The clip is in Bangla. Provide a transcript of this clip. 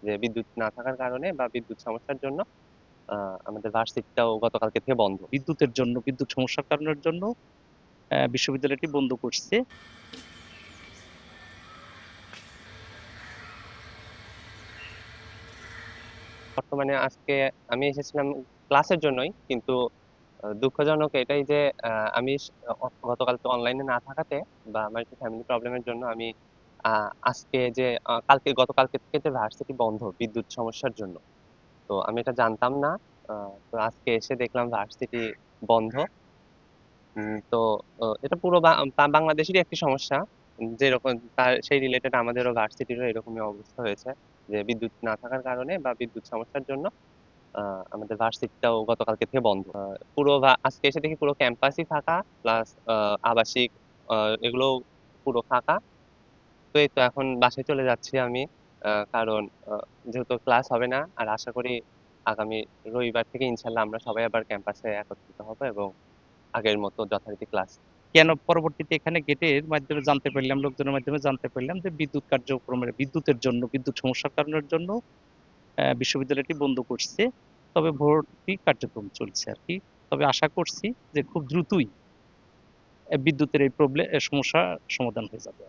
যে বিদ্যুৎ না থাকার কারণে বা বিদ্যুৎ সমস্যার জন্য আমাদের ভার্সিটিটাও গতকালকে থেকে বন্ধ। বিদ্যুৎ সমস্যার কারণের জন্য বিশ্ববিদ্যালয়টি বন্ধ করছে। বর্তমানে আজকে আমি এসেছিলাম ক্লাসের জন্যই, কিন্তু দুঃখজনক এটাই যে আমি গতকালকে অনলাইনে না থাকাতে বা আমার একটু ফ্যামিলি প্রবলেমের জন্য আমি আজকে যে গতকালকে থেকে যে ভার্সিটি বন্ধ বিদ্যুৎ সমস্যার জন্য, তো আমি এটা জানতাম না। তো আজকে এসে দেখলাম ভার্সিটি বন্ধ। তো এটা পুরো বাংলাদেশেরই একটি সমস্যা, যেরকম তার সেই রিলেটেড আমাদেরও ভার্সিটিরও এরকমই অবস্থা হয়েছে যে বিদ্যুৎ না থাকার কারণে বা বিদ্যুৎ সমস্যার জন্য আমাদের ভার্সিটিটাও গতকালকে থেকে বন্ধ। আজকে এসে দেখি পুরো ক্যাম্পাসই ফাঁকা, প্লাস আবাসিক এগুলো পুরো ফাঁকা। তো এই তো এখন বাসায় চলে যাচ্ছি আমি, কারণ যেহেতু ক্লাস হবে না, আর আশা করি আগামী রবিবার থেকে ইনশাল্লাহ আমরা সবাই আবার ক্যাম্পাসে একত্রিত হবো এবং আগের মতো যথারীতি ক্লাস। কেন পরবর্তীতে এখানে গেটের মাধ্যমে জানতে পারলাম, লোকজনের মাধ্যমে জানতে পারলাম যে বিদ্যুৎ সমস্যার কারণের জন্য বিশ্ববিদ্যালয়টি বন্ধ করছে। তবে ভর্তি কার্যক্রম চলছে আর কি। তবে আশা করছি যে খুব দ্রুতই বিদ্যুতের এই সমস্যা সমাধান হয়ে যাবে।